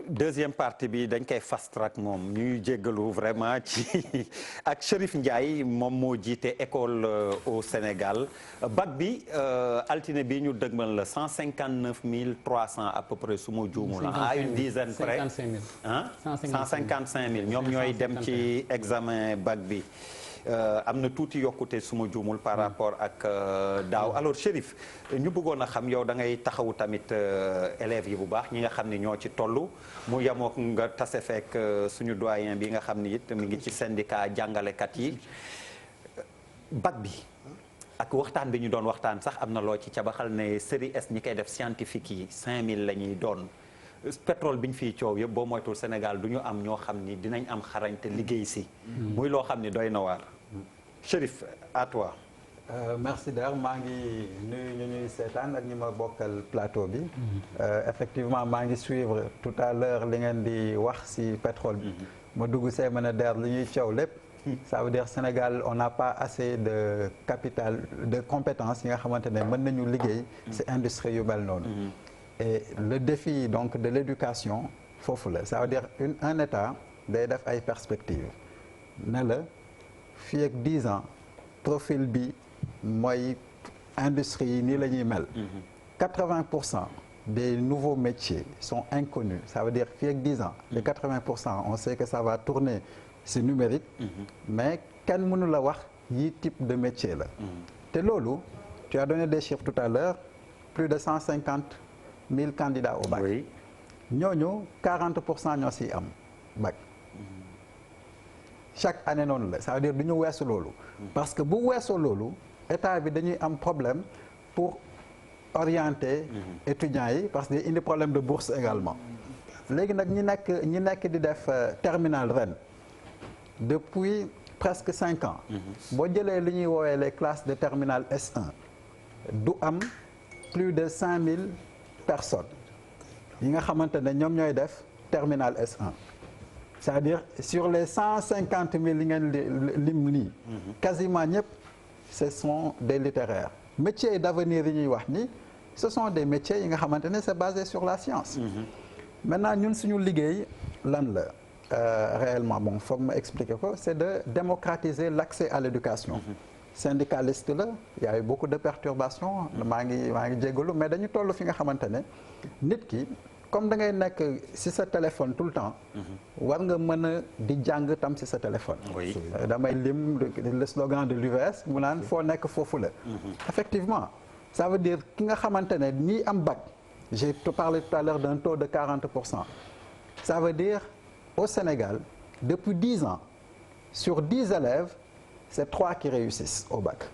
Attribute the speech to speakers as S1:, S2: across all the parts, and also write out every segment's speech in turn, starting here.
S1: deuxième partie bi dañ koy fast track moom ñuy jéggalu vraiment ci ak Chérif Ndiaye moom moo jiite école au Sénégal bac bi altine bi ñu dëgmal la 159 300 à peu près su ma juumul à une dizaine près 155 000 ñoom ñooy dem ci examen bac bi am na tuuti yokkute su ma juumul par rapport ak daaw alors Chérif ñu bëggoon a xam yow da ngay taxawu tamit élèves yi bu baax ñi nga xam ni ñoo ci toll mu yemook nga tase fekk suñu doyen bi nga xam ni it mi ngi ci syndicat jàngalekat yi bac bi ak waxtaan bi ñu doon waxtaan sax am na loo ci cabaxal ne série S ñi koy def scientifique yi 5000 la ñuy doon pétrole bi ñu fiy coow yëpp boo moytul Sénégal du ñu am ñoo xam ni dinañ am xarañte liggéey si muy loo xam ni doy na waar Chérif à toi.
S2: Merci Der maa ngi nuyu ñu ñuy seetaan ak ñi ma bokkal plateau bi. Effectivement maa ngi suivre tout à l'heure li ngeen di wax ci pétrole bi. ma dugg see mën a Der li ñuy coow lépp. ça veut dire Sénégal on n'a pas assez de capital de compétences yi nga xamante ne mën nañu liggéey ci industrie yu mel noonu. et le défi donc de l'éducation foofu la ça veut dire un État day def ay perspectives ne la. fii ak 10 ans profil bi mooy industrie yi nii la ñuy mel 80% des nouveaux métiers sont inconnus ça veut dire fii ak 10 ans les 80% on sait que ça va tourner ci numérique mais kenn mënu la wax yi type de métier la te loolu tu as donné des chiffres tout à l'heure plus de 150 000 candidats au bac ñooñu 40% ñoo ci am bac chaque année noonu la ça veut dire du ñu weesu loolu parce que bu weesoo loolu état bi dañuy am problème pour orienter étudiants yi parce que day indi problème de bourse également léegi nag ñi nekk di def terminal ren depuis presque 5 ans boo jëlee li ñuy woowee les classes de terminal S1 du am plus de 5000 personnes yi nga xamante ne ñoom ñooy def terminal S1 c'est-à-dire sur les 150 000 yi ngeen lim lii quasiment ñëpp ce sont des littéraires métiers d'avenir yi ñuy wax ni ce sont des métiers yi nga xamante ne c'est basé sur la science maintenant ñun suñu liggéey lan la réellement bon foog ma expliquer ko c'est de démocratiser l'accès à l'éducation syndicaliste la il y a eu beaucoup de perturbations maa ngi jégalu mais dañu toll fi nga xamante ne nit ki comme da ngay nekk ci sa téléphone tout le temps war nga mën a di jàng tam ci sa téléphone damay lim le slogan de l'UVS mu naan foo nekk foofu la effectivement ça veut dire ki nga xamante ne ñi am bac j'ai parlé tout à l'heure d'un taux de 40% ça veut dire au Sénégal depuis 10 ans sur 10 élèves c'est 3 qui réussissent au bac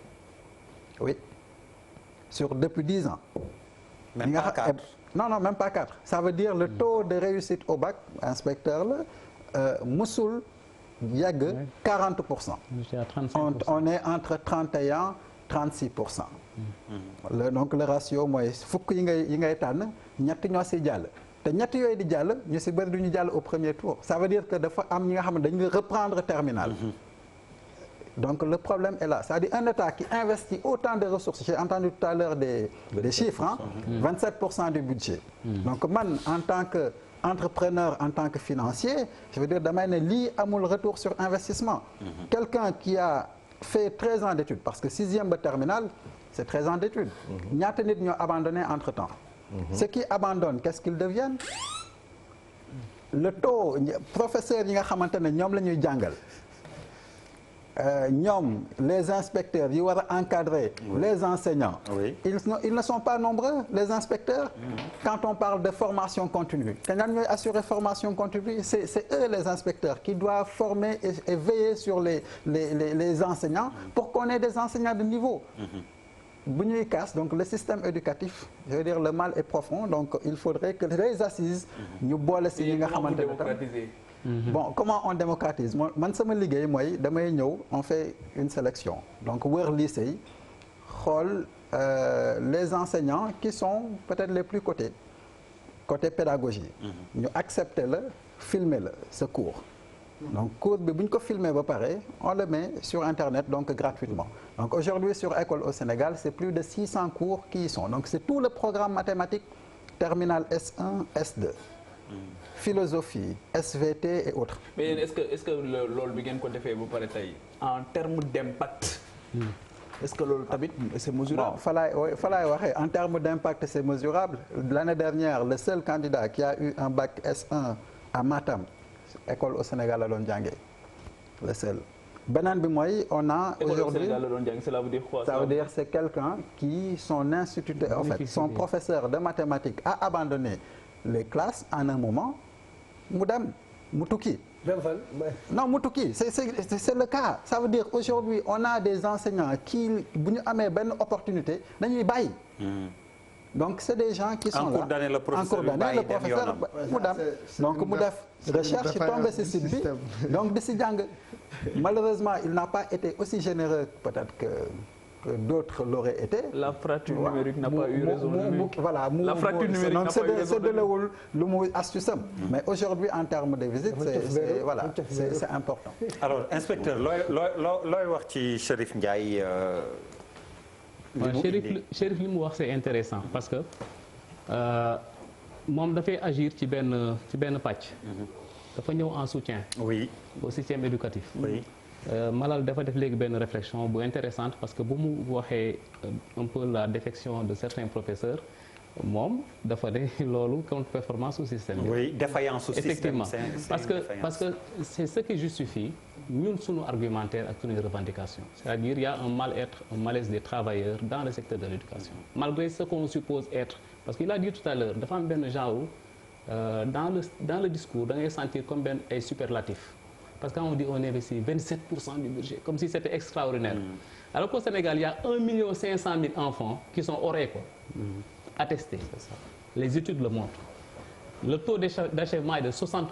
S2: oui depuis 10 ans
S1: même pas 4
S2: non même pas 4 ça veut dire le taux de réussite au bac inspecteur la musul yegg 40%. on est entre 31 36%. donc le ratio mooy fukk yi ngay tànn ñett ñoo ci jàll te ñett yooyu di jàll ñu ci bëri du ñu jàll au premier tour ça veut dire que dafa am ñi nga xam ne dañu reprendre terminal. Donc le problème est là c'est-à-dire un État qui investit autant de ressources j'ai entendu tout à l'heure des chiffres 27% du budget donc man en tant que entrepreneur en tant que financier je veux dire damay ne lii amul retour sur investissement quelqu'un qui a fait 13 ans d'études parce que 6e ba terminal c'est 13 ans d'études ñaata nit ñoo abandonné entre-temps ceux qui abandonnent qu'est-ce qu'ils deviennent le taux professeurs yi nga xamante ne ñoom la ñuy jàngal ñoom les inspecteurs yi war a encadrer les enseignants ils ne sont pas nombreux les inspecteurs quand on parle de formation continue te ñan ñooy assurer formation continue c'est eux les inspecteurs qui doivent former et veiller sur les enseignants pour qu'on ait des enseignants de niveau bu ñuy casse donc le système éducatif je veux dire le mal est profond donc il faudrait que les assises ñu boole si ñi nga xamante ne bon comment on démocratise man sama liggéey mooy damay ñëw on fait une sélection donc wër lycée yi xool les enseignants qui sont peut-être les plus côté pédagogie ñu accepter la filmer la ce cours donc cours bi bu ñu ko filmer ba pare on le met sur internet donc gratuitement donc aujourd'hui sur École au Sénégal c'est plus de 600 cours qui y sont donc c'est tout le programme mathématique terminal S1 S2 philosophie SVT et autres.
S3: mais est-ce que loolu bi ngeen ko defee ba pare tey en termes d'impact est-ce que loolu tamit c'est mesurable?
S2: Bon, falaay waxee en termes d'impact c'est mesurable. L'année dernière le seul candidat qui a eu un bac S1 à Matam école au Sénégal la doon jàngee le seul. beneen bi mooy on a aujourd'hui
S3: cela veut dire quoi?
S2: Ça veut dire c'est quelqu'un qui son instituteur en fait son professeur de mathématiques a abandonné les classes en un moment mu dem mu tukki. Non mu tukki c'est le cas. Ça veut dire aujourd'hui on a des enseignants qui bu ñu amee benn opportunité dañuy bàyyi. Donc c'est des gens qui sont là en cours d'année le professeur mu dem donc mu def recherche tombé ci site bi donc di ci jàng. Malheureusement il n'a pas été aussi généreux peut-être que d'autres l'auraient été.
S3: La fracture numérique n'a pas eu raison.
S2: Voilà
S3: la fracture numérique n'a pas eu raison.
S2: séddalewul lu mu astuce am. Mais aujourd'hui en termes de visite c'est voilà c'est important.
S1: Alors inspecteur looy wax ci Chérif Ndiaye.
S4: Chérif li mu wax c'est intéressant parce que moom dafay agir ci benn pàcc. dafa ñëw en soutien.
S1: Oui.
S4: au système éducatif.
S1: Oui.
S4: Malal dafa def léegi benn réflexion bu intéressante parce que bu mu waxee un peu la défection de certains professeurs moom dafa ne loolu contre-performance au système.
S1: Oui, défaillance au système.
S4: Effectivement parce que c'est ce qui justifie ñun suñu argumentaire ak suñu revendication. C'est-à-dire il y a un mal-être, un malaise des travailleurs dans le secteur de l'éducation. Malgré ce qu'on suppose être parce qu'il a dit tout à l'heure dafa am benn genre dans le discours da ngay sentir comme benn ay superlatif. Parce qu'on dit on investit 27% du budget, comme si c'était extraordinaire. Alors qu'au Sénégal, il y a 1 500 000 enfants qui sont hors école, attestés. Les études le montrent. Le taux d'achèvement est de 60%.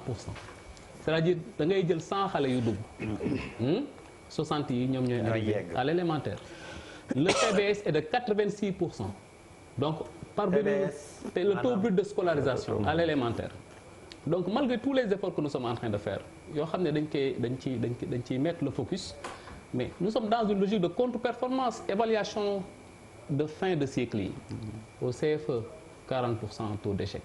S4: C'est-à-dire, da ngay jël 100 xale yu dugg. 60 yi ñoom ñooy arrivé à l'élémentaire. Le TBS est de 86%. Donc, le taux brut de scolarisation à l'élémentaire. Donc malgré tous les efforts que nous sommes en train de faire yoo xam ne dañ ciy mettre le focus mais nous sommes dans une logique de contre-performance évaluation de fin de cycle yi au CFE 40% de taux d'échec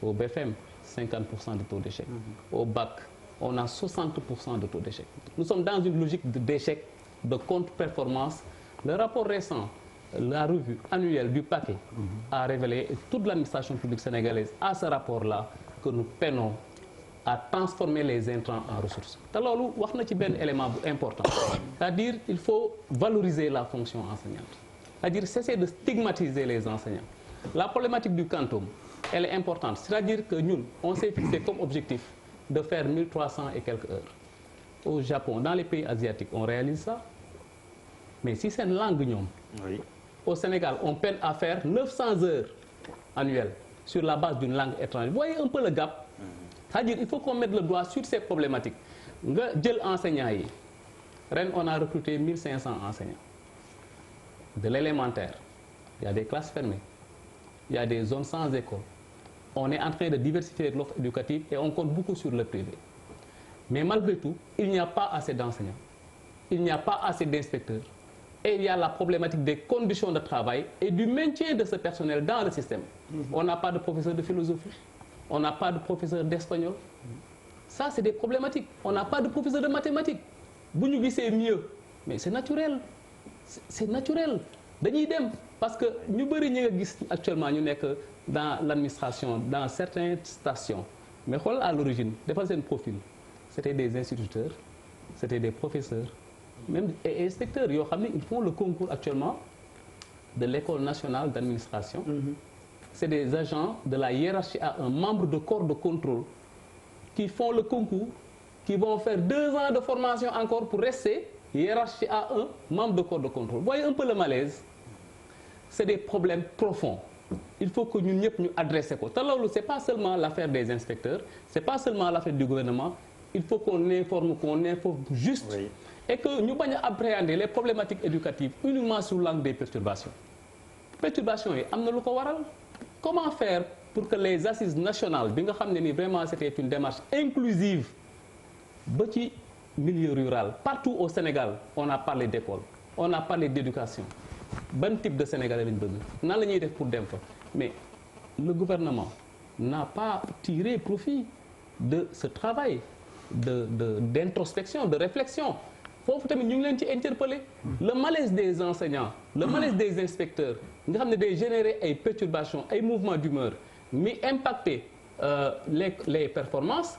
S4: au BFM 50% de taux d'échec au bac on a 60% de taux d'échec nous sommes dans une logique d'échec de contre-performance le rapport récent la revue annuelle du paquet a révélé et toute l'administration publique sénégalaise à ce rapport-là que nous peinons à transformer les intrants en ressources te loolu wax na ci benn élément bu important c'est-à-dire il faut valoriser la fonction enseignante c'est-à-dire cesser de stigmatiser les enseignants la problématique du quantum elle est importante c'est-à-dire que ñun on s'est fixé comme objectif de faire 1300 et quelques heures au Japon dans les pays asiatiques on réalise ça mais si seen langue ñoom au Sénégal on peine à faire 900 heures annuelles sur la base d'une langue étrangère. Vous voyez un peu le gap. C'est-à-dire il faut qu'on mette le doigt sur ces problématiques. Nga jël enseignants yi ren on a recruté 1500 enseignants. De l'élémentaire, il y a des classes fermées. Il y a des zones sans école. On est en train de diversifier l'offre éducative et on compte beaucoup sur le privé. Mais malgré tout, il n'y a pas assez d'enseignants. Il n'y a pas assez d'inspecteurs. Et il y a la problématique des conditions de travail et du maintien de ce personnel dans le système. On n'a pas de professeur de philosophie, on n'a pas de professeur d'espagnol. Ça, c'est des problématiques. On n'a pas de professeur de mathématiques. Bu ñu gisee mieux, mais c'est naturel. C'est naturel. Dañuy dem parce que ñu bëri ñi nga gis actuellement ñu nekk dans l'administration, dans certaines stations. Mais xool à l'origine, defal seen profil. C'était des instituteurs, c'était des professeurs. Même et inspecteurs yoo xam ne ils font le concours actuellement de l'école nationale d'administration. C'est des agents de la hiérarchie à un membre de corps de contrôle qui font le concours, qui vont faire 2 ans de formation encore pour rester hiérarchie à un membre de corps de contrôle. Vous voyez un peu le malaise. C'est des problèmes profonds. Il faut que ñun ñëpp ñu adresser ko te loolu c'est pas seulement l'affaire des inspecteurs, c'est pas seulement l'affaire du gouvernement. Il faut qu'on informe juste. Oui. Et que ñu bañ a appréhender les problématiques éducatives uniquement sous l'angle des perturbations. Perturbations yi am na lu ko waral. Comment faire pour que les assises nationales bi nga xam ne ni vraiment c'était une démarche inclusive ba ci milieu rural partout au Sénégal on a parlé d'école on a parlé d'éducation ban type de Sénégalais lañ bëgg nan la ñuy def pour dem fa mais le gouvernement n'a pas tiré profit de ce travail d'introspection, de réflexion. Foofu tamit ñu ngi leen ci interpeller. Le malaise des enseignants, le malaise des inspecteurs nga xam ne day générer ay perturbations ay mouvements d'humeur mais impacter les performances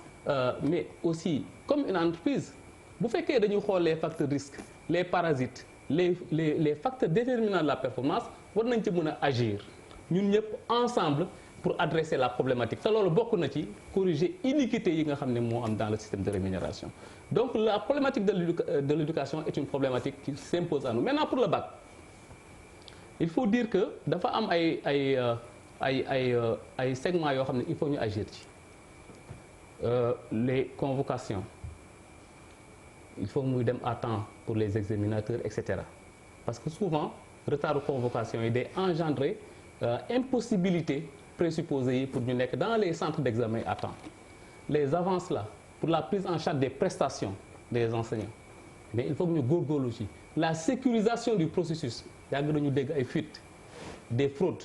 S4: mais aussi comme une entreprise bu fekkee dañu xool les facteurs risques les parasites les facteurs déterminants de la performance war nañ ci mën a agir ñun ñëpp ensemble pour adresser la problématique te loolu bokk na ci corriger iniquité yi nga xam ne moo am dans le système de rémunération. Donc la problématique de l'éducation est une problématique qui s'impose à nous. Maintenant pour le bac il faut dire que dafa am ay segments yoo xam ne il faut ñu agir ci les convocations il faut muy dem à temps pour les examinateurs et cetera parce que souvent retard de convocation yi day engendrer impossibilité présupposée yi pour ñu nekk dans les centres d'examen à temps les avances là pour la prise en charge des prestations des enseignants mais il faut que ñu góorgóorlu ci la sécurisation du processus yàgg nañu dégg ay fuites des fraudes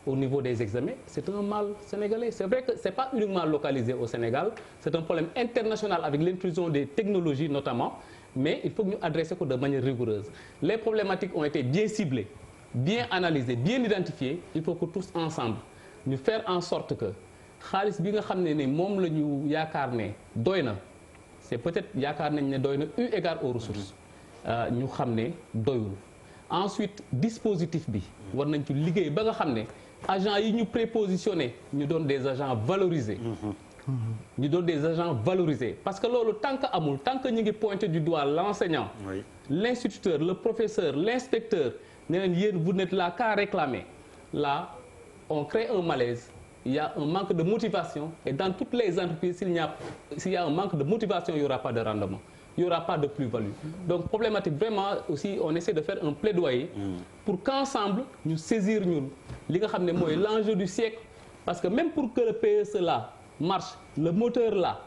S4: au niveau des examens c'est un mal sénégalais c'est vrai que c'est pas uniquement localisé au Sénégal c'est un problème international avec l'intrusion des technologies notamment mais il faut que ñu adresser ko de manière rigoureuse les problématiques ont été bien ciblées bien analysées bien identifiées il faut que tous ensemble ñu faire en sorte que xaalis bi nga xam ne ni moom la ñu yaakaar ne doy na c'est peut-être yaakaar nañ ne doy na eu égard aux ressources ñu xam ne doyul ensuite dispositif bi war nañ ci liggéey ba nga xam ne agents yi ñu prépositionné ñu doon des agents valorisés ñu doon des agents valorisés parce que loolu tant que amul tant que ñu ngi pointer du doigt l'enseignant oui. L'instituteur le professeur l'inspecteur ne leen yéen vous n'êtes là qu'à réclamer là on crée un malaise il y a un manque de motivation et dans toutes les entreprises s'il y a un manque de motivation il y aura pas de rendement il y aura pas de plus-value donc problématique vraiment aussi on essaie de faire un plaidoyer pour qu'ensemble ñu saisir ñun li nga xam ne mooy l'enjeu du siècle parce que même pour que le PSE là marche le moteur là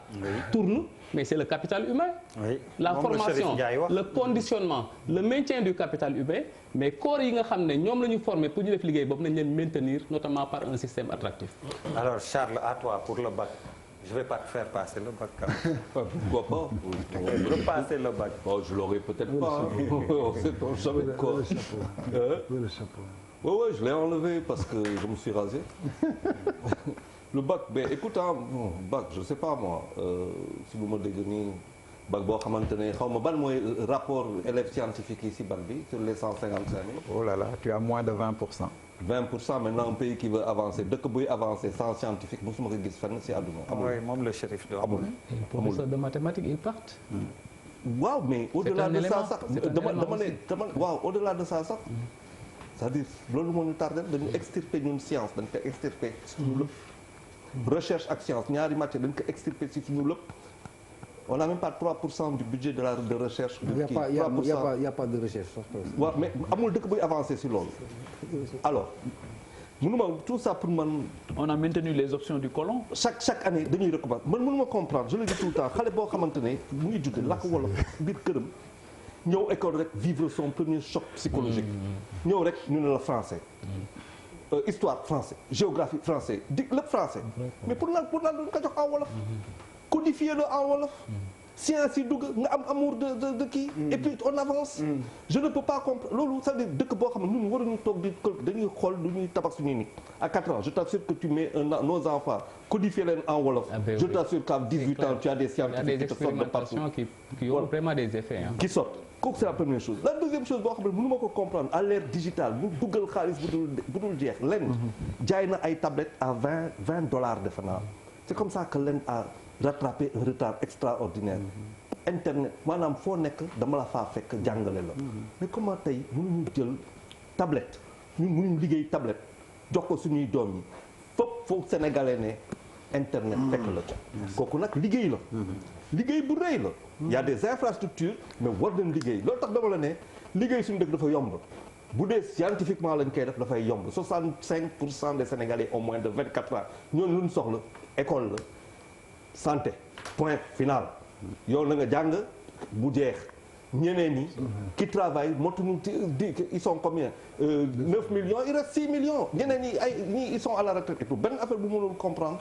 S4: tourne mais c'est le capital humain oui. La formation le conditionnement le maintien du capital humain mais corps yi nga xam ne ñoom la ñu former pour ñu def liggéey boobu nañ leen maintenir notamment par un système attractif. Alors Charles à toi pour le bac je vais pas te faire passer le bac
S5: pourquoi pas
S1: repasser le bac
S5: bon je l'aurais peut-être pas on sait pas jamais de quoi
S6: le chapeau
S5: ouais je l'ai enlevé parce que je me suis rasé le bac ben écoute bac je sais pas moi si bu ma dégg nii bac boo xamante ne xaw ma ban mooy rapport élèves scientifiques yi si bac bi sur les 155 000.
S2: Oh là là tu as moins de 20%.
S5: 20% maintenant un pays qui veut avancer dëkk buy avancer sans scientifique mosuma ko gis fenn si àdduna. amul
S1: oui moom le shérif do
S5: amul.
S4: professeur de mathématiques ils partent.
S5: waaw mais au-delà de ça sax dama ne waaw au-delà de ça sax. c'est-à-dire loolu moo ñu tardé dañu extirper ñun science dañ ko extirper suñu lépp. recherche ak science ñaari matière dañ ko extirper si suñu lépp. on n'a même pas 3% du budget de recherche.
S6: Il y a pas de recherche.
S5: waaw mais amul dëkk buy avancer si loolu. alors mënuma tout ça pour man.
S3: on a maintenu les options du colon.
S5: chaque année dañuy recommencer man mënuma comprendre je le dis tout le temps xale boo xamante ne mu ngi judd làkk wolof biir këram ñëw école rek vivre son premier choc psychologique. ñëw rek ñu ne la français. histoire français géographie français di lépp français. mais pour lan duñ ko jox en wolof. codifier le en wolof. science yi dugg nga am amour de kii. et puis on avance. je ne peux pas comprendre loolu ça veut dire dëkk boo xam ne ñun waruñu toog di dañuy xool du ñuy tabax suñuy nit. à 4 ans je t'assure que tu mets nos enfants codifier leen en wolof. Je t'assure qu'à 18 ans tu as des scientifiques qui te sortent de partout.
S4: qui ont vraiment des effets.
S5: qui sortent kooku c'est la première chose. la deuxième chose boo xam ne mënu ma ko comprendre à l'ère digitale ñu duggal xaalis bu dul jeex len jaay na ay tablettes à $20 defe naa. c'est comme ça que len a rattrapé un retard extraordinaire. internet maanaam foo nekk dama la faa fekk jàngale la. mais comment tey mënuñu jël tablette ñun mënuñu liggéey tablette jox ko suñuy doom yi foofu sénégalais ne internet fekk la ca. kooku nag liggéey la. liggéey bu rëy la. y a des infrastructures mais war nañ liggéey loolu tax dama la ne liggéey suñu dëkk dafa yomb. bu dee scientifiquement lañ koy def dafay yomb 65% des sénégalais au moins de 24 ans ñooñu lu ñu soxla école la santé point final. yow na nga jàng bu jeex ñeneen ñi qui travaillent motuñu ils sont combien 9 millions il reste 6 millions ñeneen ñi ñii ils sont à la retraite et tout benn affaire bu mënul comprendre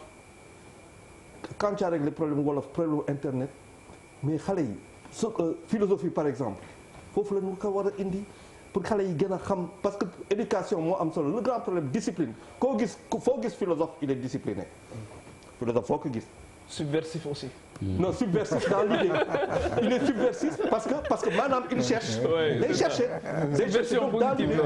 S5: quand tu as réglé problème wolof problème internet mais xale yi philosophie par exemple foofu la ñu ko war a indi pour xale yi gën a xam parce que éducation moo am solo le grand problème discipline foo gis philosophe il est discipliné philosophe foo ko gis.
S3: subversif aussi.
S5: non subversif dans l'idée il est subversif parce que maanaam il cherche. day chercher.
S3: version positive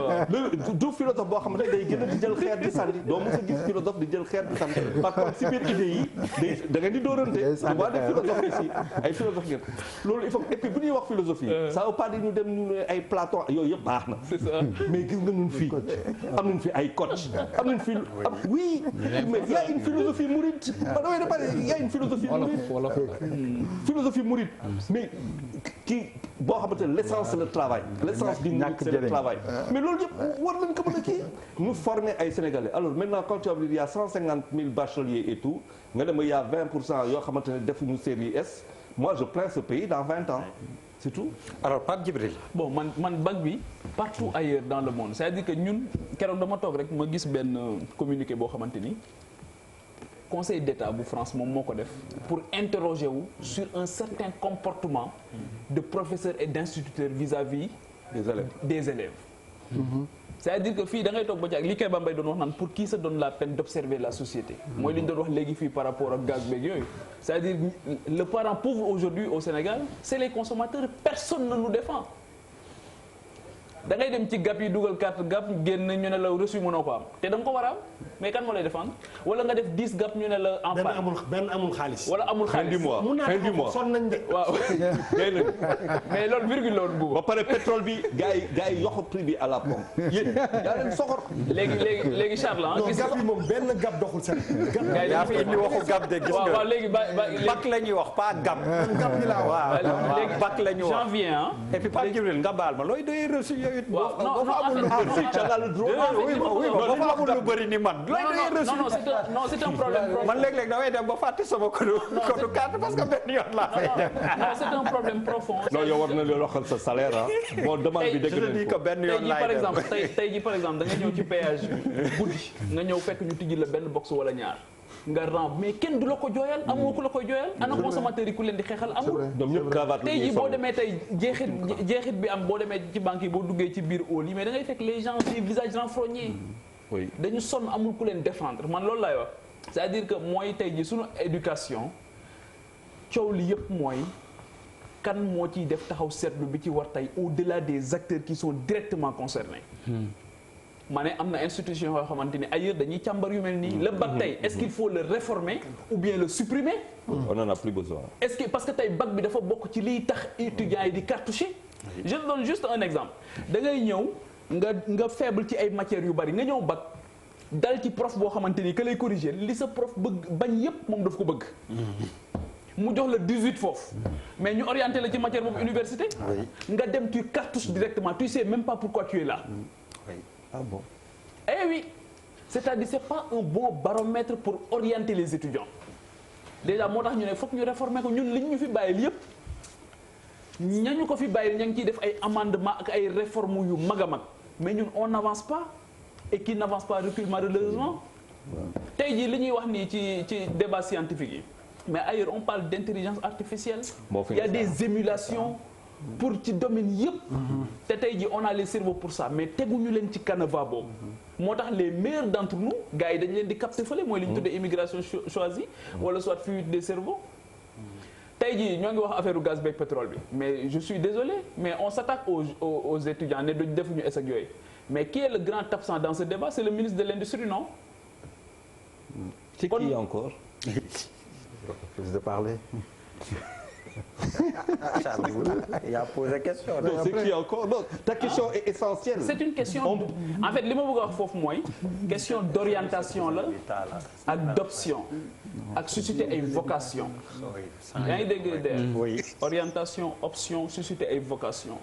S5: du philosophe boo xam ne day gën a di jël xeer di sànni doo mos a gis philosophe di jël xeer di sànni par contre si biir idée yi da ngeen di dóorante. tu vois des philosophes ici ay philosophes ngeen loolu il faut et puis bu ñuy wax philosophie. ça veut pas dire ñu dem ñu ne ay Platon yooyu yëpp baax na. c'est ça mais gis nga ñun fii am nañu fi ay coach am nañu fi oui mais il y a une philosophie mouride il y a une philosophie mouride. philosophie mouride mais kii boo xamante ne l'essence c'est le travail l'essence du mouride c'est le travail mais loolu yëpp war nañ ko mën a kii nous former ay Sénégalais alors maintenant quand tu as dit il y a 150 000 bacheliers et tout nga dem il y a 20% yoo xamante ne defuñu série S moi je plains ce pays dans 20 ans c'est tout.
S1: alors Pape Djibril.
S3: bon man bac bi partout ailleurs dans le monde c'est-à-dire que ñun keroog dama toog rek ma gis benn communiqué boo xamante ni. Conseil d'État bu France moom moo ko def pour interroger wu sur un certain comportement de professeurs et d'instituteurs vis-à-vis des élèves. C'est-à-dire que fii da ngay toog ba jàg li Keba Mbaye doon wax naan pour qui se donne la peine d'observer la société mooy li ñu doon wax léegi fii par rapport ak gaz beeg yooyu c'est-à-dire le parent pauvre aujourd'hui au Sénégal c'est les consommateurs personne ne nous défend da ngay dem ci gap yi dugal carte gap génn ñu ne la reçu mënoo ko am te da nga ko war a am mais kan moo lay défendre wala nga def 10 gap ñu ne la en
S7: benn amul xaalis
S3: wala amul xaalis
S5: fin du mois
S7: sonn nañ de
S3: waaw mais loolu virgule loolu bu
S5: ba pare pétrole bi gars yi yokk prix bi à la pompe yéen yaa leen soxor
S3: léegi Charles
S7: non gap yi moom benn gap doxul seen
S3: gars yi
S1: yaa fi indi waxu gap de gis nga
S3: waaw léegi
S1: bac la ñuy wax pas gap
S7: gap bi laa wax
S3: léegi
S1: bac la ñuy wax
S3: janvier ah
S1: et puis Pape Djibril nga baal ma looy doy reçu yooyu
S3: waaw non
S1: lu bëri ni man
S3: non c'est un problème
S1: man léeg-léeg damay dem ba fàtte sama code carte parce que benn yoon laa fay dem
S3: non c'est un problème profond
S5: non yow war na leen waxal sa salaire ah bon demande bi dégg nañ ko
S1: benn yoon laay dem
S3: tey ji par exemple da nga ñëw ci péage guddi nga ñëw fekk ñu tijji la benn box wala ñaar nga ram mais kenn du la ko jooyal amoo ku la koy jooyal ana consommateur yi ku leen di xeexal amul
S5: ñoom ñëpp cravate
S3: tey ji boo demee tey jeexit bi am boo demee ci banque yi boo duggee ci biir hall yi mais da ngay fekk les gens ci visage renfrogné
S5: oui
S3: dañu sonn amul ku leen défendre man loolu laay wax c'est-à-dire que mooy tey ji suñu éducation coow li yëpp mooy kan moo ciy def taxaw seetlu bi ci war tey au-delà des acteurs qui sont directement concernés ma ne am na institution yoo xamante ni ailleurs dañuy càmbar yu mel nii le bac tey est-ce qu'il faut le réformer ou bien le supprimer
S5: on en a plus besoin
S3: est-ce que parce que tey bac bi dafa bokk ci liy tax étudiants yi di cartoucher je te donne juste un exemple da ngay ñëw nga faible ci ay matières yu bari nga ñëw bac dal ci prof boo xamante ni que lay corriger li sa prof bëgg bañ yépp moom daf ko bëgg mu jox la 18 foofu mais ñu orienté la ci matière boobu université nga dem tu cartouches directement tu sais même pas pourquoi tu es là
S5: ah bon
S3: eh oui c'est-à-dire c'est pas un bon baromètre pour orienter les étudiants déjà moo tax ñu ne foog ñu réformer ko ñun liñ ñu fi bàyyil yépp ñañu ko fi bàyyil ña ngi ciy def ay amendement ak ay réformes yu mag a mag mais ñun on n'avance pas et qui n'avance pas recule malheureusement tey jii li ñuy wax nii ci débat scientifique yi mais ailleurs on parle d'intelligence artificielle il y a des émulations pour ci domaine yëpp te tey jii on a les cerveaux pour ça mais teguñu leen ci canevas boobu moo tax les meilleurs d'entre nous gars yi dañu leen di capter fële mooy li ñu tuddee immigration choisie wala soit fuite des cerveaux tey jii ñoo ngi wax affaire gaz beeg pétrole bi mais je suis désolé mais on s'attaque aux étudiants ne duñ defuñu es ak yooyu mais qui est le grand absent dans ce débat c'est le ministre de l'industrie non
S5: c'est qui encore
S2: plus de parler
S1: il a posé question.
S5: non c'est qui encore non ta question est essentielle.
S3: c'est une question en fait li ma bëgg a wax foofu mooy question d'orientation la ak d'option ak susciter ay vocation yaa ngi dégg de orientation option susciter ay vocation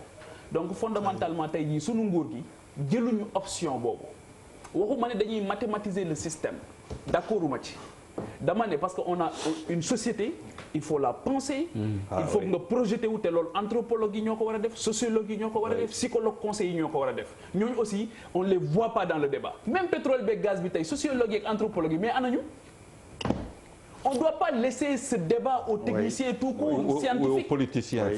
S3: donc fondamentalement tey jii sunu nguur gi jëluñu option boobu waxuma ne dañuy mathématiser le système d'accorduma ci dama ne parce que on a une société il faut la penser. il faut nga projeter wu te loolu anthropologue yi ñoo ko war a def sociologue yi ñoo ko war a def psychologue conseil yi ñoo ko war a def ñooñu aussi on les voit pas dans le débat même pétrole beeg gaz bi tey sociologue yeeg anthropologue yi mais anañu. On ne doit pas laisser ce débat aux techniciens tout court, scientifiques.
S5: Aux politiciens.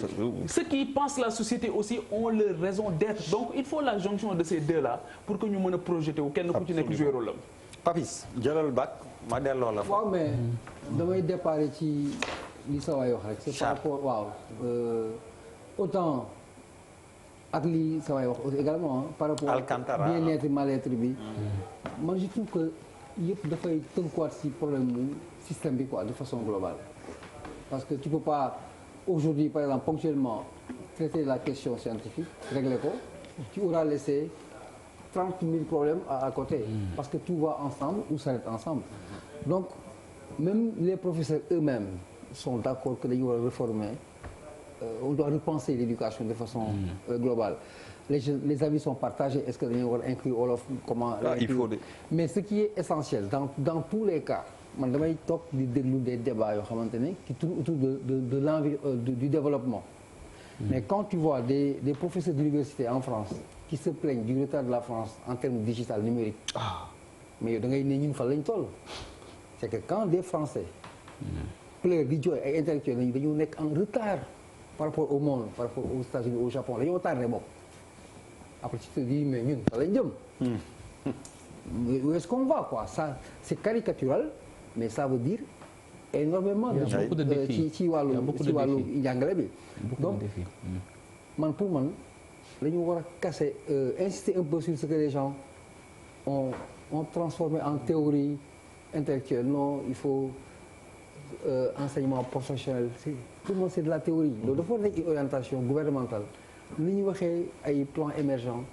S3: Ceux qui pensent la société aussi ont leur raison d'être. Donc il faut la jonction de ces deux-là pour que ñu mën a projeter wu kenn ku ci nekk jouer rôle am.
S1: Papis jëlal bac ma delloo la fa.
S6: waaw mais damay déparé ci li sa waay wax rek. c'est par rapport waaw autant ak li sa waay wax également par rapport
S1: Alcantara
S6: bien-être mal-être bi. man je trouve que yëpp dafay tënkuwaat ci problème mu système bi quoi de façon globale. parce que tu peux pas aujourd'hui par exemple ponctuellement traiter la question scientifique régler ko tu auras laissé 30 000 problèmes à côté. Parce que tout va ensemble ou s'arrête ensemble. Donc même les professeurs eux-mêmes sont d'accord que dañu war a réformer on doit repenser l'éducation de façon globale. Les avis sont partagés. Est-ce que dañu war a inclure wolof comment mais ce qui est essentiel dans tous les cas man damay toog di déglu des débats yoo xamante ne qui tournent autour de l'environnement du développement. Mais quand tu vois des professeurs d'université en France qui se plaignent du retard de la France en termes digital numérique mais yow da ngay ne ñun fan lañ toll c'est que quand des Français pleurent di jooy ay intellectuels lañu dañu nekk en retard par rapport au monde par rapport aux États-Unis au Japon dañoo tardé bopp après tu te dis mais ñun fan lañ jëm où est-ce qu'on va quoi ça c'est caricatural mais ça veut dire énormément de choses ci wàllu njàngale bi donc man pour man dañu war a casser insister un peu sur ce que les gens ont transformé en théorie intellectuelle non il faut enseignement professionnel pour moi c'est de la théorie loolu dafa nekk une orientation gouvernementale ni ñu waxee ay plans émergents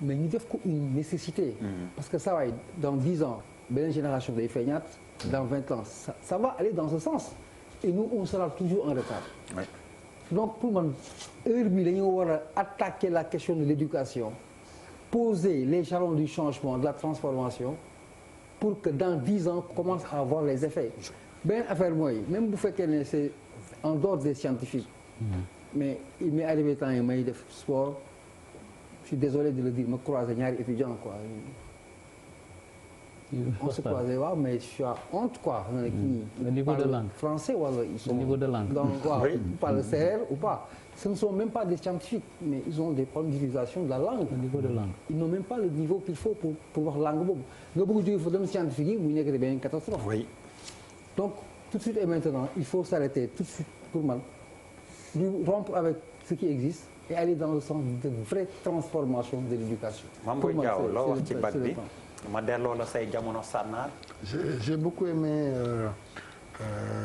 S6: mais ñu def ko une nécessité parce que ça va dans 10 ans beneen génération day feeñaat dans 20 ans ça va aller dans ce sens et nous on sera toujours en retard donc pour man heure bi dañu war a attaquer la question de l'éducation poser les jalons du changement de la transformation pour que dans 10 ans on commence à voir les effets beneen affaire mooy même bu fekkee ne c'est en dehors des scientifiques mais il m'est arrivé temps yi may def sport je suis désolé de le dire ma croiser ñaari étudiants quoi on se croisait waaw mais je suis à honte quoi
S4: le niveau de langue
S6: français wala ils sont
S4: le niveau de langue
S6: donc waaw parlent sérère ou pas ce ne sont même pas des scientifiques mais ils ont des problèmes d'utilisation de la langue
S4: le niveau de langue
S6: ils n'ont même pas le niveau qu'il faut pour wax langue boobu nga bëgg jóge fa dem scientifique yi muy nekk de benn catastrophe
S1: oui
S6: donc tout de suite et maintenant il faut s'arrêter tout de suite pour man ñu rompre avec ce qui existe et aller dans le sens de vraie transformation de l'éducation.
S1: Mame Boye Diao loo wax ci bac bi ma delloo la say jamono sànnaar.
S8: J'ai beaucoup aimé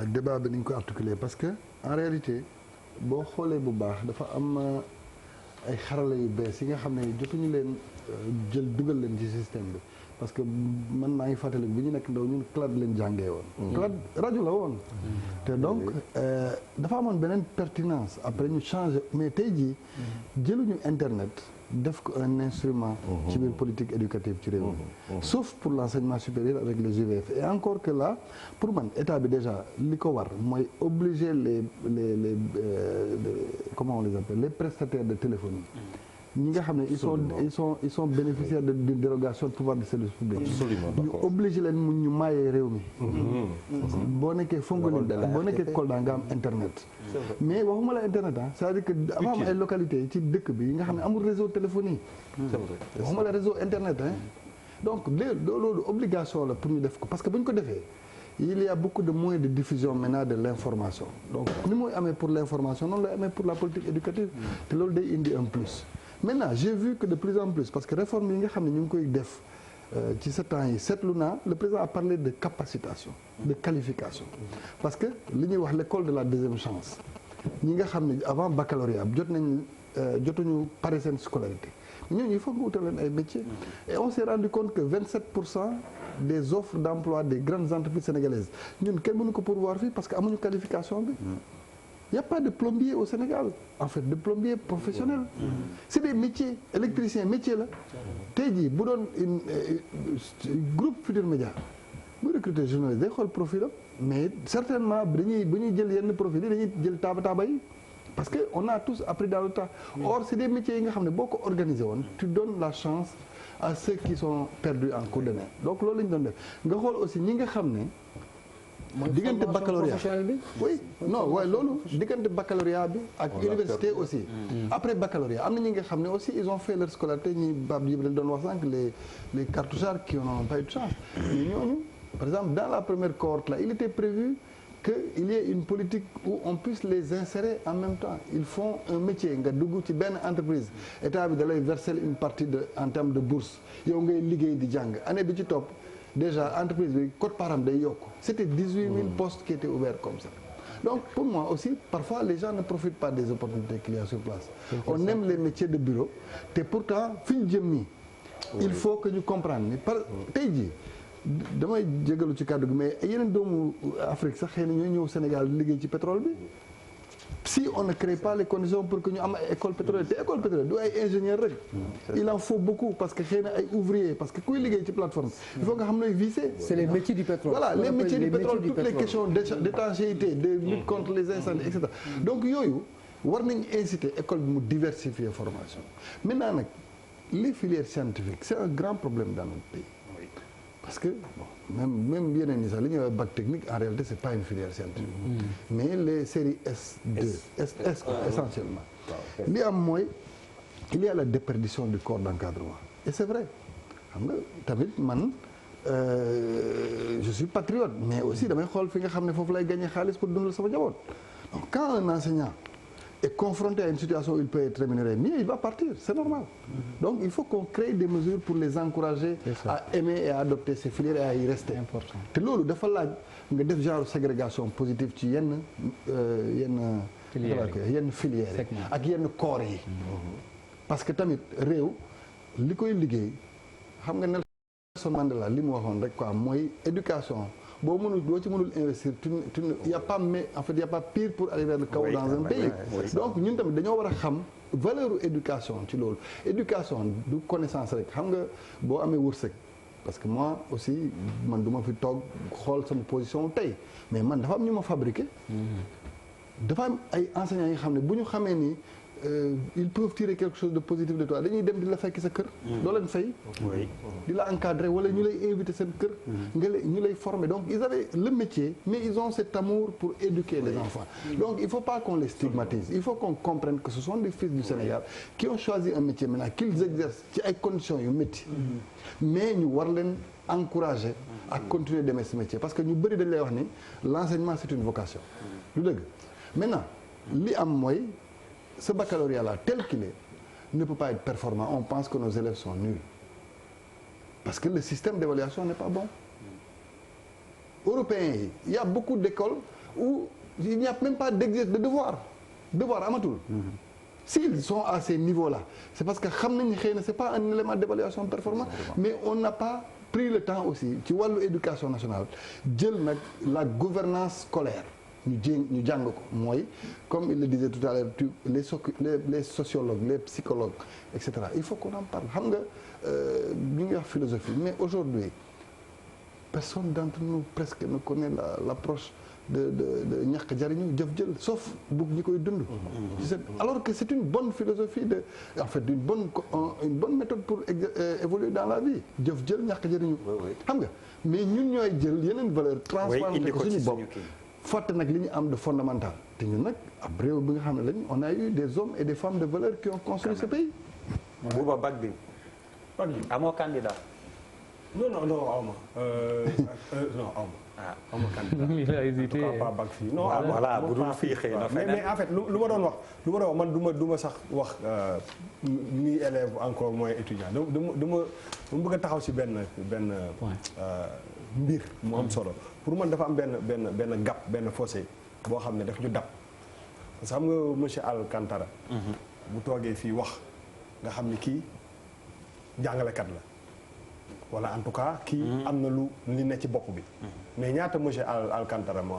S8: débat bi ni ñu ko articulé parce que en réalité boo xoolee bu baax dafa am ay xarala yu bees yi nga xam ne jotuñu leen jël dugal leen ci système bi parce que man maa ngi fàttali bi ñu nekk ndaw ñun CLAD leen jàngee woon. CLAD rajo la woon. te donc dafa amoon beneen pertinence après ñu changé mais tey jii jëluñu internet. def ko un instrument ci biir politique éducative ci réew mi sauf pour l'enseignement supérieur avec les UVF et encore que là pour man état bi déjà li ko war mooy obliger les comment on les appelle les prestataires de téléphonie ñi nga xam ne ils sont bénéficiaires d'une dérogation de pouvoir de service public ñu obligé leen mu ñu maayee réew mi boo nekkee Fongolimbi boo nekkee Kolda nga am internet mais waxuma la internet c'est-à-dire que dafa am ay localités ci dëkk bi yi nga xam ne amul réseau téléphonie waxuma la réseau internet donc loolu obligation la pour ñu def ko parce que bu ñu ko defee il y a beaucoup de moyens de diffusion maintenant de l'information donc ni muy amee pour l'information noonu lay amee pour la politique éducative te loolu day indi un plus maintenant j'ai vu que de plus en plus parce que réforme yi nga xam ne ñu ngi koy def ci ce temps yi seetlu naa le président a parlé de capacitation de qualification parce que li ñuy wax l'école de la deuxième chance ñi nga xam ne avant baccalauréat jotuñu pare seen scolarité ñooñu il faut nga utal leen ay métiers et on s'est rendu compte que 27% des offres d'emploi des grandes entreprises sénégalaises ñun kenn mënu ko pourvoir fii parce que amuñu qualification bi il y a pas de plombier au Sénégal en fait de plombier professionnel c'est des métiers électricien métier la tey jii bu doon groupe Futurs Médias bu recruter journaliste day xool profil am mais certainement bu ñuy jël yenn profil yi dañuy jël taaba yi parce que on a tous appris dans le temps. Or c'est des métiers yi nga xam ne boo ko organisé woon tu donnes la chance à ceux qui sont perdus en cours d'année donc loolu la ñu doon def nga xool aussi ñi nga xam ne. diggante baccalauréat oui non waaye loolu diggante baccalauréat bi ak université aussi après baccalauréat am na ñi nga xam ne aussi ils ont fait leur scolarité ñi Bab yi doon wax sànq les cartouchards qui n'ont pas eu de chance mais ñooñu par exemple dans la première cohorte là il était prévu qu'il y ait une politique où on puisse les insérer en même temps ils font un métier nga dugg ci benn entreprise état bi da lay verser une partie en termes de bourse yow ngay liggéey di jàng année bi ci topp déjà entreprise bi quote-part day yokk c'était 18 000 postes qui étaient ouverts comme ça donc pour moi aussi parfois les gens ne profitent pas des opportunités qu'il y a sur place on aime les métiers de bureau te pourtant fi ñu jëm nii il faut que ñu comprendre ni par tey jii damay jégalu ci kàddu gi mais yeneen doomu Afrique sax xëy na ñooy ñëw Sénégal liggéey ci pétrole bi si on ne crée pas les conditions pour que ñu am ay école pétrolière te école pétrolière du ay ingénieur rek il en faut beaucoup parce que xëy na ay ouvriers parce que kuy liggéey ci plateforme il faut nga xam nooy visser
S6: c'est les métiers du pétrole
S8: voilà les métiers du pétrole toutes les questions d'étanchéité de lutte contre les incendies etc donc yooyu war nañ inciter école bi mu diversifier formation maintenant nag les filières scientifiques c'est un grand problème dans notre pays parce que bon même yeneen ñi sax li ñuy wax bac technique en réalité c'est pas une filière scientifique mais les séries S2 S quoi essentiellement li am mooy il y a la déperdition du corps d'encadrement et c'est vrai xam nga tamit man je suis patriote mais aussi damay xool fi nga xam ne foofu lay gagner xaalis pour dundal sama njaboot donc quand un enseignant est confronté à une situation où il peut être rémunéré mieux, il va partir, c'est normal. Donc il faut qu'on crée des mesures pour les encourager à aimer et à adopter ces filières et à y rester. te loolu dafa laaj nga def genre ségrégation positive ci yenn filières ak yenn corps yi parce que tamit réew li koy liggéey xam nga Nelson Mandela li mu waxoon rek quoi mooy éducation boo ci mënul investir y a pas mais en fait y a pas pire pour aller vers le chaos dans un pays donc ñun tamit dañoo war a xam valeur éducation ci loolu éducation du connaissance rek xam nga boo amee wërsëg parce que moi aussi man du ma fi toog xool sama position tey mais man dafa am ñu ma fabriqué dafa am ay enseignants yi xam ne bu ñu xamee ni ils peuvent tirer quelque chose de positif de toi dañuy dem di la fekk sa kër doo leen fay di la encadrer wala ñu lay inviter seen kër ñu lay former donc ils avaient le métier mais ils ont cet amour pour éduquer les enfants donc il faut pas qu'on les stigmatise il faut qu'on comprenne que ce sont des fils du Sénégal qui ont choisi un métier maintenant qu'ils exercent ci ay conditions yu métti mais ñu war leen encourager à continuer d'aimer ce métier parce que ñu bëri dañ lay wax ni l'enseignement c'est une vocation du dëgg maintenant li am mooy ce baccalauréat-là, tel qu'il est, ne peut pas être performant. On pense que nos élèves sont nuls. Parce que le système d'évaluation n'est pas bon. Européens, il y a beaucoup d'écoles où il n'y a même pas d'exercice de devoir. Devoir amatul. S'ils sont à ces niveaux-là, c'est parce que c'est pas un élément d'évaluation performant, mais on n'a pas pris le temps aussi, tu vois l'éducation nationale, la gouvernance scolaire. ñu jàng ko mooy comme il le disait tout à l'heure les sociologues les psychologues etc il faut qu'on en parle xam nga ñu ngi wax philosophie mais aujourd'hui personne d'entre nous presque ne connaît l'approche de ñàkk jariñu jëf jël sauf bugg ñi koy dund alors que c'est une bonne philosophie en fait une bonne méthode pour évoluer dans la vie jëf jël ñàkk jariñu xam nga mais ñun ñooy jël yeneen valeur transformer ko suñu bopp fàtte nag li ñu am de fondamental te ñun nag ab réew bi nga xam ne lañ on a eu des hommes et des femmes de valeur qui ont construit ce pays.
S1: Bouba bac bi. amoo candidat.
S7: non awma. non awma.
S4: ah il a hésité.
S7: en tout cas pas bac fii non
S1: voilà bu dul fii xëy na
S7: mais en fait lu ma doon wax man du ma sax wax ni élève encore moins étudiant dama bëgg a taxaw si benn mbir mu am solo pour man dafa am benn gap benn fossé boo xam ne daf ñu dab parce que xam nga monsieur Alcantara bu toogee fii wax nga xam ni kii jàngalekat la wala en tout cas kii am na li ne ci bopp bi mais ñaata monsieur Alcantara moo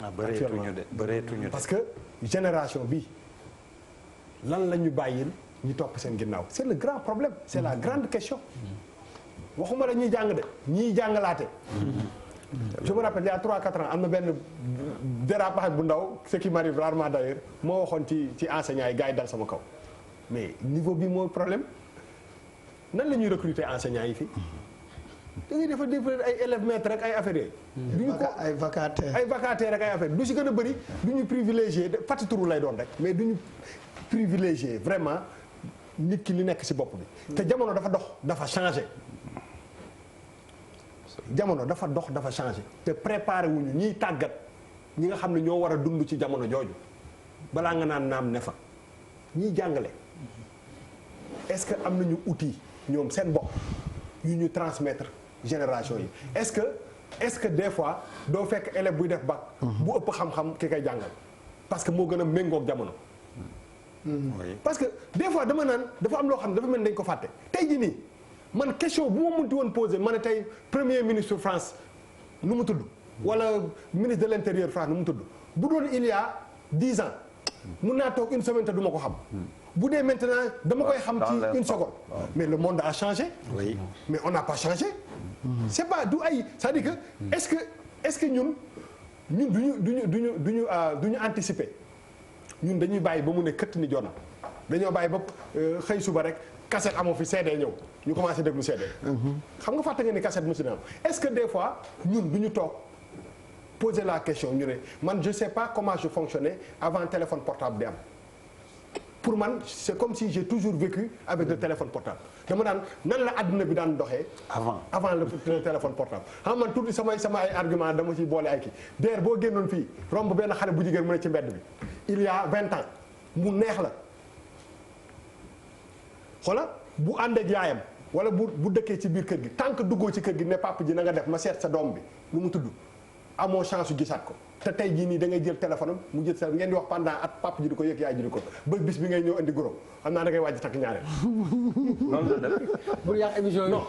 S7: am
S1: bëreetuñu de
S7: parce que génération bi lan la ñu bàyyil ñu topp seen ginnaaw c'est le grand problème c'est la grande question waxuma la ñuy jàng de ñiy jàngalaate. je me rappelle il y a 3-4 ans am na benn dérapage bu ndaw ce qui m'arrive rarement d'ailleurs moo waxoon ci enseignants yi gars yi dal sama kaw mais niveau bi mooy problème nan la ñuy recruter enseignants yi fii. dañuy defa ay élèves maîtres rek ay affaires yooyu.
S9: ay vacataires
S7: rek ay affaires du si gën a bëri du ñu privilégié fatituru lay doon rek mais du ñu privilégié vraiment nit ki li nekk si bopp bi. te jamono dafa dox dafa changé. jamono dafa dox dafa changé te préparé wuñu ñiy tàggat ñi nga xam ne ñoo war a dund ci jamono jooju balaa nga naan naam ne fa ñiy jàngale est-ce que am nañu outil ñoom seen bopp yu ñu transmettre génération yi est-ce que des fois doo fekk élève buy def bac bu ëpp xam-xam ki koy jàngal parce que moo gën a méngoog jamono. parce que des fois dama naan dafa am loo xam ne dafa mel ni dañ ko fàtte tey jii nii. man question bu ma mënti woon posé ma ne tey premier ministre France nu mu tudd wala ministre de l'intérieur France nu mu tudd bu doon il y a 10 ans mun naa toog une semaine te du ma ko xam bu dee maintenant dama koy xam ci une seconde mais le monde a changé oui. Mais on n'a pas changé c'est pas du ay c'est-à-dire que est-ce que ñun duñu anticiper ñun dañuy bàyyi ba mu ne këtt ni jona dañoo bàyyi ba xëy suba rek cassette amoo fi CD ñëw ñu commencé déglu CD. xam nga fàtte nga ni cassette mosu na am est-ce que des fois ñun du ñu toog poser la question ñu ne man je sais pas comment je fonctionnais avant téléphone portable di am pour man c'est comme si j'ai toujours vécu avec le téléphone portable dama daan nan la àdduna bi daan doxee. avant le téléphone portable. xam man tuuti sama ay argument dama ciy boole ay kii d'ailleurs boo génnoon fii romb benn xale bu jigéen mu ne ci mbedd bi il y a 20 ans mu neex la. xoola bu ànd ak yaayam wala bu dëkkee ci biir kër gi tant que duggoo ci kër gi ne papa ji na nga def ma seet sa doom bi lu mu tudd amoo chance su gisaat ko te tey jii nii da ngay jël téléphone am mu jël sa ngeen di wax pendant at papa ji di ko yëg yaay ji di ko ba bis bi ngay ñëw andi goro xam naa da ngay wàjj takk ñaareel. noonu la def.
S6: bu yàq émission yi.
S7: non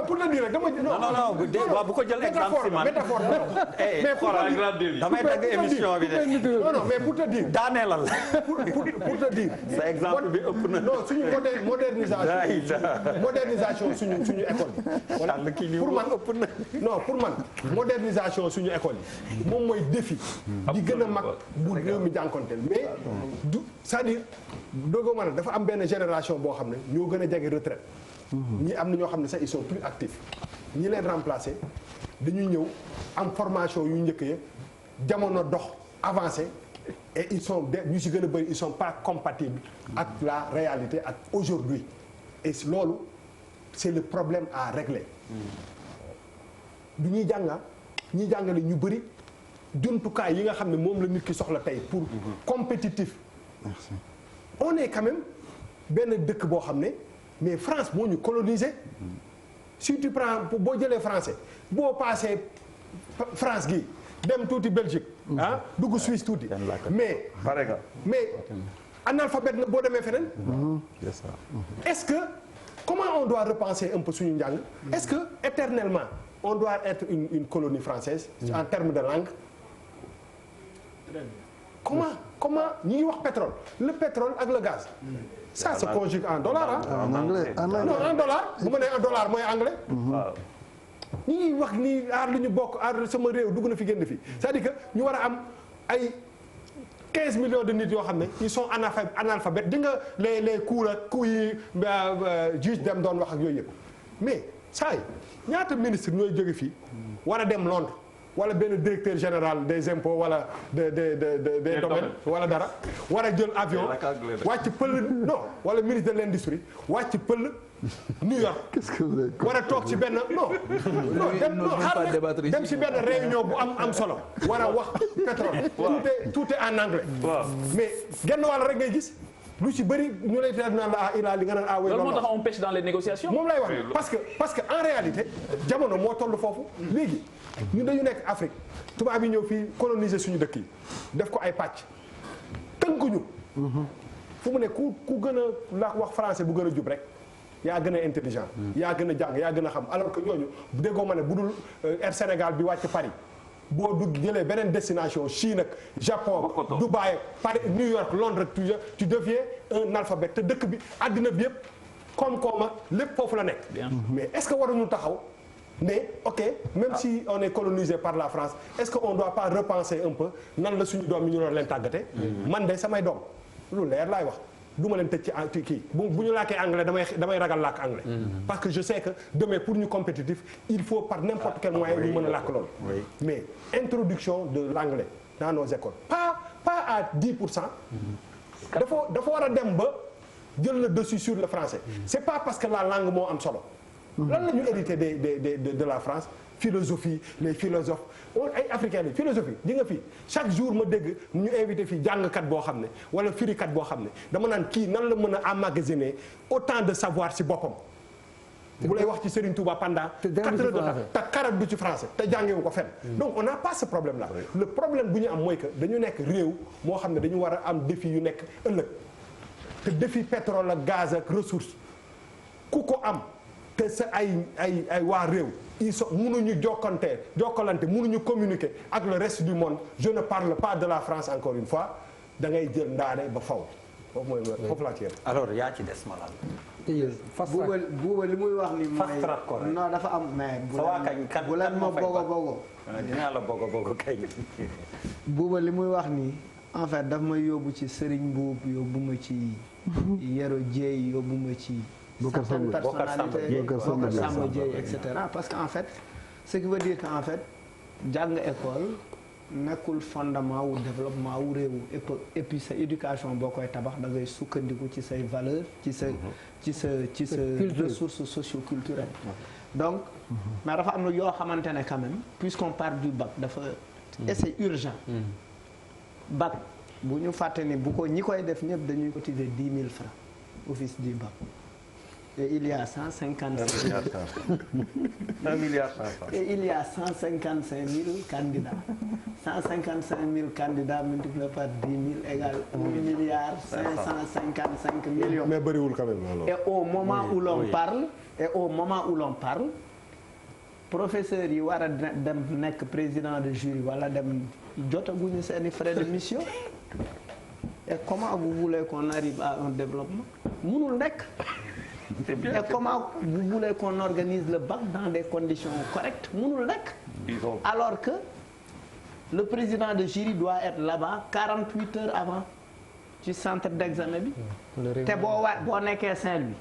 S7: pour le dire rek dama.
S1: non bu ko jël exemple si man
S7: métaphore
S1: mais damay dagg émission bi de.
S7: non mais pour te dire.
S1: daaneelal.
S7: pour te dire.
S1: sa exemple bi ëpp na.
S7: non suñu modernisation suñu école bi. pour man ëpp na. non pour man modernisation suñu école yi moom mooy défi di gën a mag bu réew mi jànkonteel mais du c'est-à-dire doogoo mën a dafa am benn génération boo xam ne ñoo gën a jege retraite ñi am na ñoo xam ne sax ils sont plus actifs ñi leen remplacer dañuy ñëw am formation yu njëkk ya jamono dox avancé et ils sont ñu si gën a bëri ils sont pas compatibles ak la réalité ak aujourd'hui et loolu c'est le problème à régler du ñuy ñi jàngale ñu bëri jumtukaay yi nga xam ne moom la nit ki soxla tey pour compétitif. Merci. On est quand même benn dëkk boo xam ne mais France moo ñu colonisé si tu prends boo jëlee français boo passé France gi dem tuuti Belgique ah dugg Suisse tuuti mais analphabète na boo demee feneen. Est-ce que comment on doit repenser un peu suñu njàng est-ce que éternellement on doit être une colonie française en termes de langue. Comment ñi ngi wax pétrole le pétrole ak le gaz ça se conjugue en dollars ah.
S8: en anglais
S7: non en dollar bu ma nee en dollar mooy anglais. waaw ñi ngi wax ni aar lu ñu bokk aar sama réew dugg na fi génn fi c'est-à-dire que ñu war a am ay 15 millions de nit yoo xam ne ils sont analphabètes di nga les cours ak cours yi juge dem doon wax ak yooyu yëpp mais saa yi ñaata ministre ñooy jóge fii war a dem Londres. wala benn directeur général des impôts wala des domaines wala dara war a jël avion wàcc pël non wala ministre de l'industrie wàcc pël New York.
S8: Qu'est-ce que vous avez
S7: war a toog ci benn dem ci benn réunion bu am solo war a wax pétrole tout est en anglais mais genn wàll rek ngay gis lu ci bëri ñu lay teel naan la Ila li nga naan
S3: loolu moo tax on pêche dans les négociations.
S7: moom lay wax parce que en réalité jamono moo toll foofu léegi ñun dañu nekk Afrique tubaab yi ñëw fii coloniser suñu dëkk yi def ko ay pàcc tënkuñu fu mu ne ku gën a la wax français bu gën a jub rek yaa gën a intelligent yaa gën a jàng yaa gën a xam alors que ñooñu déggoo ma ne bu dul Air Sénégal bi wàcc Paris boo jëlee beneen destination Chine ak Japon Dubaï Paris New York Londres tu deviens un alphabète te dëkk bi àddina bi yëpp koom-koom ak lépp foofu la nekk mais est-ce que waruñu taxaw ne ok même si on est colonisé par la France est-ce que on doit pas repenser un peu nan la suñu doom yi ñu doon leen tàggate man de samay doom lu leer laay wax du ma leen tëj ci kii bu ñu làkkee anglais damay ragal làkk anglais parce que je sais que demain pour ñu compétitif il faut par n'importe quel moyen ñu mën a làkk loolu mais introduction de l'anglais dans nos écoles pas à 10%. dafa war a dem ba jël le dessus sur le français c'est pas parce que la langue moo am solo lan la ñu hérité de la France philosophie les philosophes ay africains yi philosophie di nga fii chaque jour ma dégg ñu invité fii jàngkat boo xam ne wala firikat boo xam ne dama naan kii nan la mën a emmagasiner autant de savoir ci boppam bu lay wax ci Serigne Touba pendant 4 heures de temps te karat du ci français te jàngewu ko fenn donc on n'a pas ce problème là le problème bu ñu am mooy que dañu nekk réew moo xam ne dañu war a am défi yu nekk ëllëg te défi pétrole ak gaz ak ressources ku ko am te sa ay waa réew ils sont mënuñu jokkalante mënuñu communiquer ak le reste du monde je ne parle pas de la France encore une fois da ngay jël ndaane ba faw foofu laa ci yem
S1: alors yaa ci des Malal
S9: buuba li muy wax ni mooy non dafa am mais bu leen ma bogo
S1: dinaa la bogo kay
S9: buuba li muy wax ni en fait daf may yóbbu ci Serigne Mbuub yóbbu ma ci Yero Dieye yóbbu ma ci certaines personnalités Bokar Samba Dieye et cetera parce que en fait ce qui veut dire que en fait jàng école nekkul fondement wu développement wu réew et puis sa éducation boo koy tabax da ngay sukkandiku ci say valeurs ci sa ressources socio-culturelles donc mais dafa am na yoo xamante ne quand même puisqu'on parle du bac dafa et c'est urgent bac bu ñu fàtte ni bu ko ñi koy def ñëpp dañuy cotiser 10 000 francs office du bac et il y a 155
S5: 1 milliard
S9: et il y a 155 000 candidats 155 000 candidats multiplié par 10 000 égale 1 milliard 555 millions.
S7: mais bëriwul quand même.
S9: Et au moment où l'on parle professeurs yi war a dem nekk président de jury wala dem jotaguñu seeni frais de mission et comment vous voulez qu'on arrive à un développement mënul nekk. Et comment vous voulez qu'on organise le bac dans des conditions correctes mënul nekk. Alors que le président de jury doit être là-bas 48 heures avant ci centre d'examen bi. te boo nekkee Saint-Louis.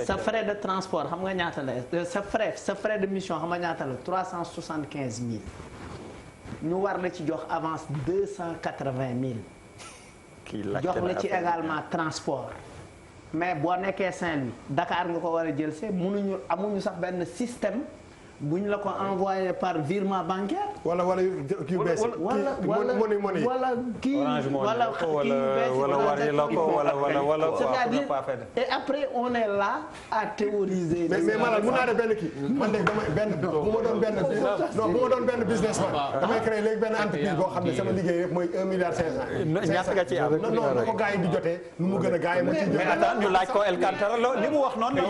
S9: sa frais de transport xam nga ñaata la sa frais de mission xam nga ñaata la 375 000 ñu war la ci jox avance 280 000. jox la ci également transport. mais boo nekkee Saint-Louis Dakar nga ko war a jël see amuñu sax benn système bu ñu la ko envoyé par virement bancaire.
S7: wala kii yu bees yi
S9: wala kii wala
S7: Wari la ko wala
S9: c'est-à-dire et après on est là à théoriser.
S7: mais Malal mun naa def benn kii man de bu ma doon benn businessman damay créer léegi benn entreprise boo xam ne sama liggéey yëpp mooy 1 milliard 500.
S1: ñaata nga ci am
S7: non ko gars yi di jotee nu mu gën a gars yi ma ciy
S1: mais attends ñu laaj ko El Kantara li mu wax noonu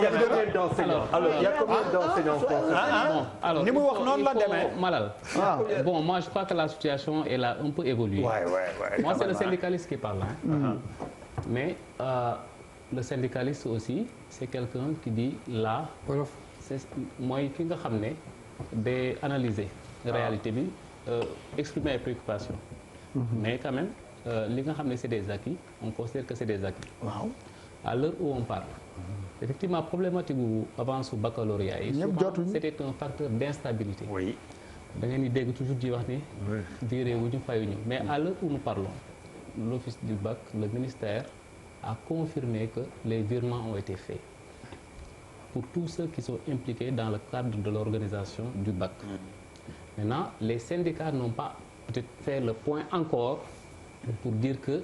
S4: alors
S1: ni mu wax noonu la demee
S4: Malal. Bon, moi je crois que la situation elle a un peu évolué. Moi c'est le syndicaliste qui parle mais le syndicaliste aussi c'est quelqu'un qui dit là c'est mooy ki nga xam ne day analyser réalité bi exprimer ay préoccupations mais quand même li nga xam ne c'est des acquis on considère que c'est des acquis à l'heure où on parle effectivement problématique bu avance su baccalauréat yi souvent c'était un facteur d'instabilité da ngeen di dégg toujours di wax ni viré wuñu fayuñu mais à l'heure où nous parlons l'office du bac le ministère a confirmé que les virements ont été faits pour tous ceux qui sont impliqués dans le cadre de l'organisation du bac maintenant les syndicats n'ont pas peut-être fait le point encore pour dire que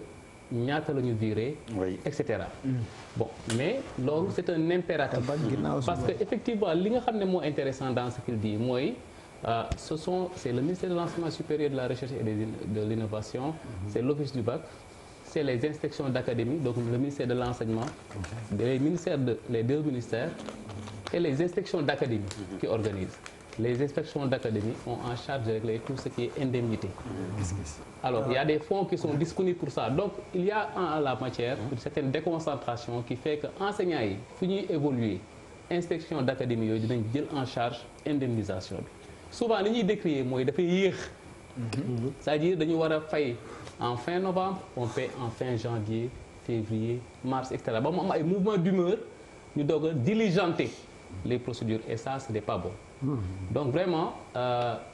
S4: ñaata la ñu viré et cetera bon mais loolu c'est un impératif parce que effectivement li nga xam ne moo intéressant dans ce qu'il dit mooy c'est le ministère de l'enseignement supérieur de la recherche et de l'innovation c'est l'office du bac c'est les inspections d'académie donc le ministère de l'enseignement les deux ministères et les inspections d'académie qui organisent les inspections d'académie ont en charge de régler tout ce qui est indemnité. Alors, il y a des fonds qui sont disponibles pour ça. Donc, il y a en la matière une certaine déconcentration qui fait que enseignants yi fu ñuy évoluer inspection d'académie yooyu dinañ jël en charge indemnisation bi. Souvent li ñuy décrier mooy dafay yéex. C'est-à-dire dañu war a fay en fin novembre, on paie en fin janvier, février, mars, etc. ba mu am ay mouvement d'humeur ñu doog a diligenter les procédures et ça, ce n'est pas bon. Donc vraiment,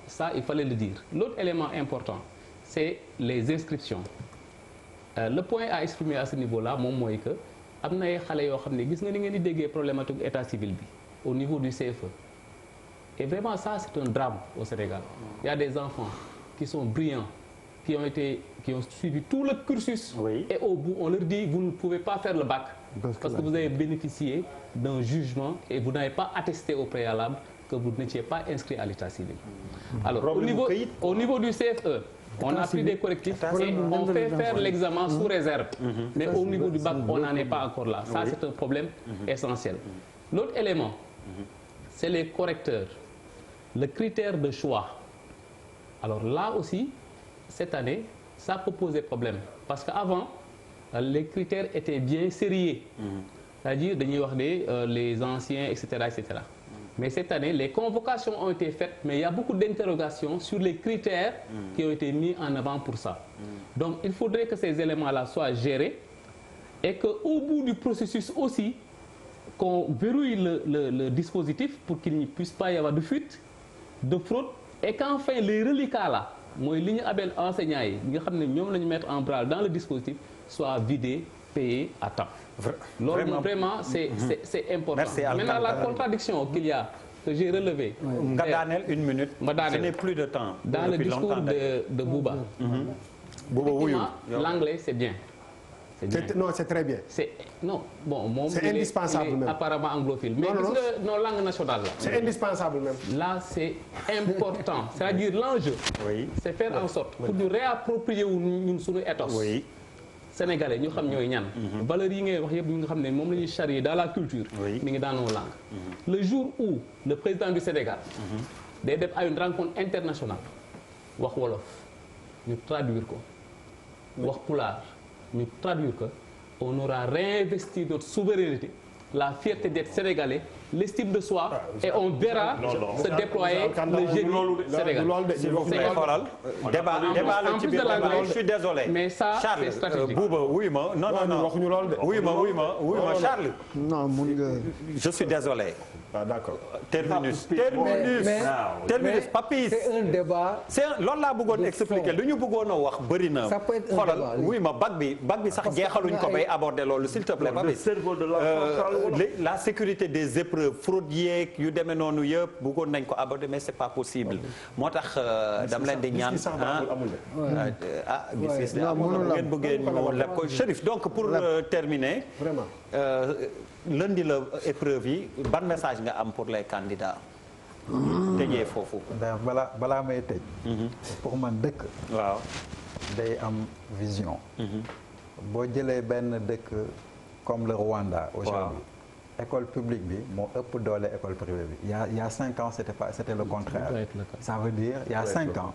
S4: ça, il fallait le dire. L'autre élément important, c'est les inscriptions. Le point à exprimer à ce niveau-là, moom mooy que am na ay xale yoo xam ne gis nga ni ngeen di déggee problématique état civil bi au niveau du CFE. Et vraiment, ça, c'est un drame au Sénégal. Il y a des enfants qui sont brillants, qui ont suivi tout le cursus. Oui. Et au bout, on leur dit, vous ne pouvez pas faire le bac. Parce que vous avez bénéficié d'un jugement et vous n'avez pas attesté au préalable que vous n'étiez pas inscrit à l'état civil. Alors, au niveau du CFE, on a pris des correctifs et on fait faire l'examen sous réserve. Mais au niveau du bac, on n'en est pas encore là. Ça, c'est un problème essentiel. L'autre élément, c'est les correcteurs. Le critère de choix. Alors là aussi, cette année, ça peut poser problème. Parce qu'avant, les critères étaient bien sériés. C'est-à-dire, dañuy wax les anciens, etc., etc. Mais cette année, les convocations ont été faites, mais il y a beaucoup d'interrogations sur les critères qui ont été mis en avant pour ça. Donc, il faudrait que ces éléments-là soient gérés et qu'au bout du processus aussi, qu'on verrouille le dispositif pour qu'il n'y puisse pas y avoir de fuite, de fraude, et qu'enfin les reliquats là, mooy li ñu abel enseignants yi nga xam ne ñoom la ñu mettre en branle dans le dispositif soient vidés, payés à temps. Vraiment, c'est important. Merci, maintenant, la contradiction qu'il y a, que j'ai relevée.
S1: Nga daaneel une minute. Ce n'est plus de temps.
S4: Dans le discours de Bouba. Bouba wuyu. L'anglais, c'est bien.
S7: Non, c'est très bien.
S4: C'est
S7: indispensable même.
S4: Apparemment anglophile. Mais non, langue nationale.
S7: C'est indispensable même.
S4: Là, c'est important. C'est-à-dire l'enjeu, c'est faire en sorte pour nous réapproprier ñun suñu ethos. Oui. Sénégalais ñu xam ñooy ñan. Valeurs yi ngay wax yëpp ñu nga xam ne moom la ñuy charrier dans la culture. mi ngi dans nos langues. Le jour où le président du Sénégal. day def à une rencontre internationale. wax wolof ñu traduire ko. wax pulaar. ñu traduire que on aura réinvesti notre souveraineté, la fierté d'être sénégalais, l'estime de soi et on verra se déployer le génie sénégalais.
S1: S'il vous plaît, xoolal débat la ci biir je suis désolé.
S4: Mais ça c'est stratégique.
S1: Bouba wuy ma non
S7: waxuñu loolu de.
S1: wuy ma Charles.
S2: Non mun nga.
S1: Je suis désolé.
S7: Ah d'accord.
S1: Terminus Papis.
S6: C'est un débat.
S1: Loolu laa bëggoon expliquer lu ñu bëggoon a wax bëri na.
S6: Ça peut être un débat.
S1: Xoolal wuy ma bac bi sax jeexaluñ ko bay aborder loolu s'il te plaît Papis. La sécurité des épreuves fraude yeeg yu demee noonu yëpp bëggoon nañ ko aborder mais c'est pas possible moo tax dam leen di ñaan gis-gis de ngeen bëggee ñu leb ko Chérif donc pour terminer
S7: vraiment
S1: lundi la épreuve yi ban message nga am pour les candidats tëjee foofu
S2: ndax balaa may tëj pour man dëkk
S1: waaw
S2: day am vision boo jëlee benn dëkk comme le Rwanda aujourd'hui école publique bi moo ëpp doole école privée bi il y a 5 ans c'était le contraire ça veut dire il y a 5 ans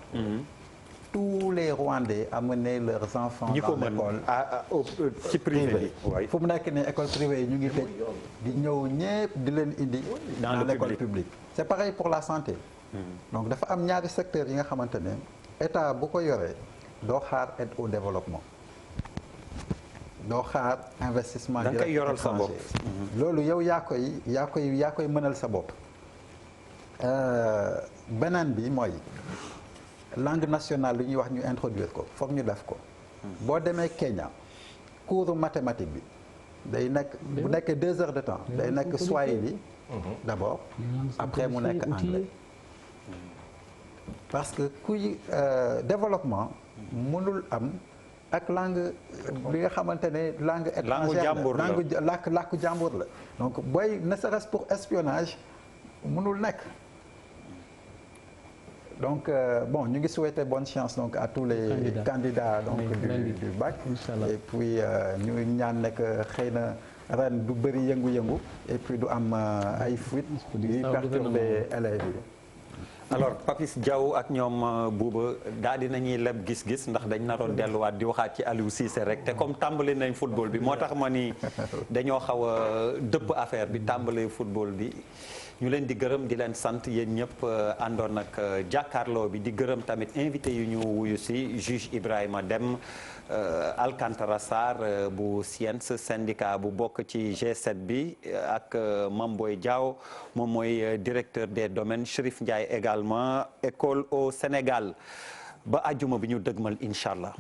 S2: tous les Rwandais amenaient leurs enfants dans l'école
S1: ci privé bi
S2: fu mu nekk nii école privée yi ñu ngi tëj di ñëw ñëpp di leen indi dans l'école publique c'est pareil pour la santé donc dafa am ñaari secteurs yi nga xamante ne état bu ko yoree doo xaar aide au développement doo xaar investissement direct
S1: da nga koy yoral sa bopp
S2: loolu yow yaa koy mënal sa bopp beneen bi mooy langue nationale lu ñuy wax ñu introduire ko foog ñu def ko boo demee Kenya cours mathématique bi day nekk bu nekkee 2 heures de temps day nekk swahili d'abord après mu nekk anglais parce que kuy développement mënul am ak langue bi nga xamante ne langue étrangère làkku jàmbur la donc booy ne serait-ce pour espionnage mënul nekk donc bon ñu ngi souhaiter bonne chance donc à tous les candidats donc du bac et puis ñu ñaan nekk xëy na ren du bëri yëngu-yëngu et puis du am ay fuite yuy perturber élèves yi
S1: alors Papis Diaw ak ñoom Bouba daal di nañuy leb gis-gis ndax dañ naroon delluwaat di waxaat ci Aliou Cissé rek te comme tàmbali nañ football bi moo tax ma ni dañoo xaw a dëpp affaire bi tàmbalee football bi ñu leen di gërëm di leen sant yéen ñëpp àndoon ak jàkkaarloo bi di gërëm tamit invité yu ñu wuyu si juge Ibrahima Dème Alcantara Sarr bu SYENS syndicat bu bokk ci G7 bi ak Mame Boye Diao moom mooy directeur des domaines Chérif Ndiaye également école au Sénégal ba àjjuma bi ñu dëgmal incha allah.